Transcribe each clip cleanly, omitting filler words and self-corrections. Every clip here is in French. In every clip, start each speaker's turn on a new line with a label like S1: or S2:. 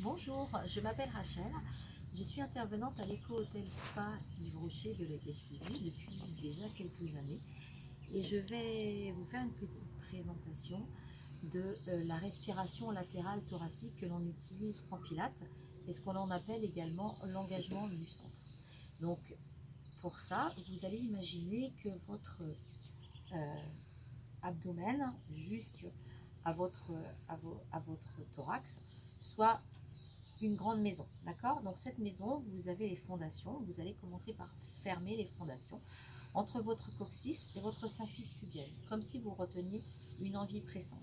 S1: Bonjour, je m'appelle Rachel, je suis intervenante à l'éco-hôtel Spa Yves Rocher de l'ETCI depuis déjà quelques années et je vais vous faire une petite présentation de la respiration latérale thoracique que l'on utilise en pilates et ce qu'on en appelle également l'engagement du centre. Donc pour ça, vous allez imaginer que votre euh, abdomen jusqu'à votre, à votre thorax soit une grande maison, d'accord? Donc cette maison, vous avez les fondations, vous allez commencer par fermer les fondations entre votre coccyx et votre symphyse pubienne, comme si vous reteniez une envie pressante.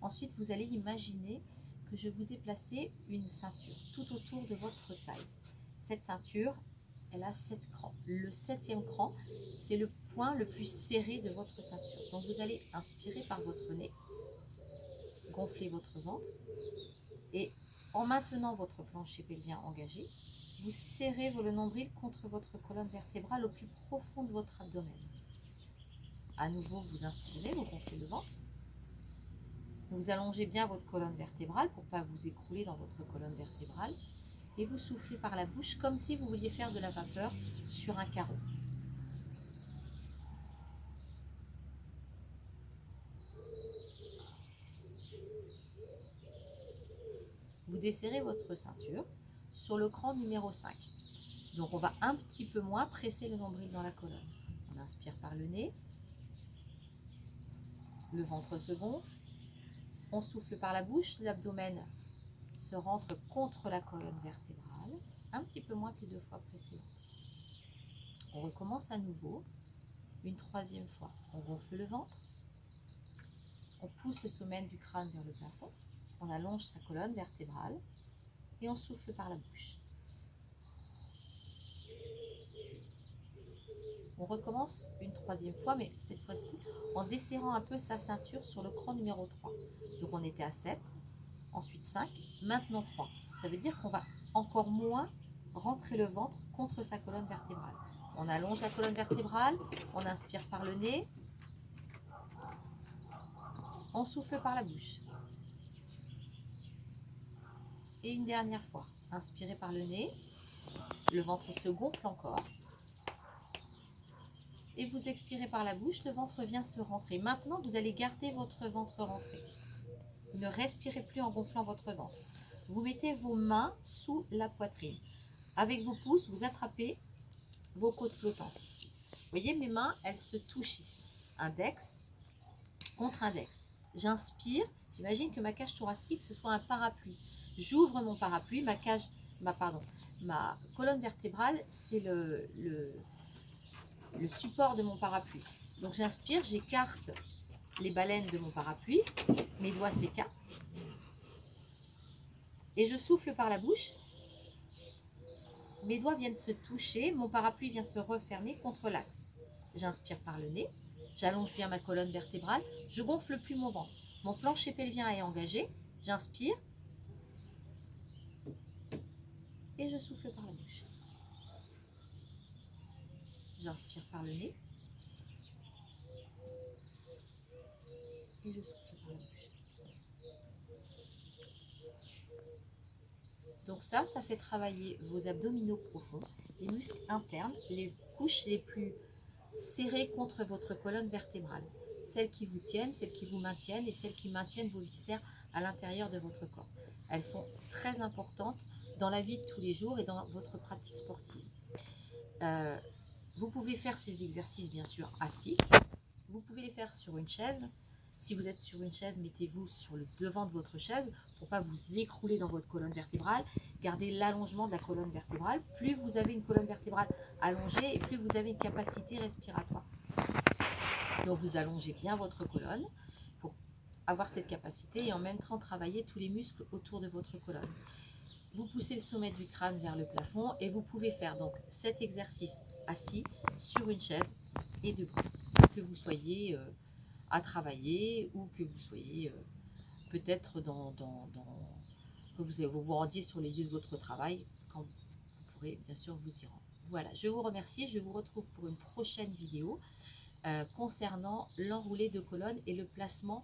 S1: Ensuite, vous allez imaginer que je vous ai placé une ceinture tout autour de votre taille. Cette ceinture, elle a 7 crans. Le 7e cran, c'est le point le plus serré de votre ceinture. Donc vous allez inspirer par votre nez, gonfler votre ventre et en maintenant votre plancher pelvien engagé, vous serrez le nombril contre votre colonne vertébrale au plus profond de votre abdomen. À nouveau, vous inspirez, vous gonflez le ventre. Vous allongez bien votre colonne vertébrale pour ne pas vous écrouler dans votre colonne vertébrale. Et vous soufflez par la bouche comme si vous vouliez faire de la vapeur sur un carreau. Vous desserrez votre ceinture sur le cran numéro 5. Donc on va un petit peu moins presser le nombril dans la colonne. On inspire par le nez. Le ventre se gonfle. On souffle par la bouche, l'abdomen se rentre contre la colonne vertébrale, un petit peu moins que les 2 fois précédentes. On recommence à nouveau, une 3e fois. On gonfle le ventre, on pousse le sommet du crâne vers le plafond, on allonge sa colonne vertébrale et on souffle par la bouche. On recommence une 3e fois, mais cette fois-ci en desserrant un peu sa ceinture sur le cran numéro 3. Donc on était à 7, ensuite 5, maintenant 3. Ça veut dire qu'on va encore moins rentrer le ventre contre sa colonne vertébrale. On allonge la colonne vertébrale, on inspire par le nez, on souffle par la bouche. Et une dernière fois, inspirez par le nez, le ventre se gonfle encore. Et vous expirez par la bouche, le ventre vient se rentrer. Maintenant, vous allez garder votre ventre rentré. Ne respirez plus en gonflant votre ventre. Vous mettez vos mains sous la poitrine. Avec vos pouces, vous attrapez vos côtes flottantes ici. Vous voyez, mes mains, elles se touchent ici. Index contre index. J'inspire. J'imagine que ma cage thoracique, ce soit un parapluie. J'ouvre mon parapluie. Ma colonne vertébrale, c'est le support de mon parapluie. Donc j'inspire, j'écarte les baleines de mon parapluie. Mes doigts s'écartent. Et je souffle par la bouche. Mes doigts viennent se toucher, mon parapluie vient se refermer contre l'axe. J'inspire par le nez, j'allonge bien ma colonne vertébrale, je gonfle plus mon ventre. Mon plancher pelvien est engagé, j'inspire et je souffle par la bouche. J'inspire par le nez et je souffle par la bouche. Donc ça fait travailler vos abdominaux profonds, les muscles internes, les couches les plus serrées contre votre colonne vertébrale. Celles qui vous tiennent, celles qui vous maintiennent et celles qui maintiennent vos viscères à l'intérieur de votre corps. Elles sont très importantes dans la vie de tous les jours et dans votre pratique sportive. Vous pouvez faire ces exercices bien sûr assis. Vous pouvez les faire sur une chaise. Si vous êtes sur une chaise, mettez-vous sur le devant de votre chaise pour ne pas vous écrouler dans votre colonne vertébrale. Gardez l'allongement de la colonne vertébrale. Plus vous avez une colonne vertébrale allongée et plus vous avez une capacité respiratoire. Donc vous allongez bien votre colonne pour avoir cette capacité et en même temps travailler tous les muscles autour de votre colonne. Vous poussez le sommet du crâne vers le plafond et vous pouvez faire donc cet exercice assis sur une chaise et debout. Que vous soyez à travailler ou que vous soyez peut-être que vous rendiez sur les lieux de votre travail, quand vous pourrez bien sûr vous y rendre. Voilà, je vous remercie, je vous retrouve pour une prochaine vidéo concernant l'enroulé de colonne et le placement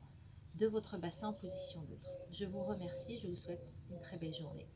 S1: de votre bassin en position neutre. Je vous remercie, je vous souhaite une très belle journée.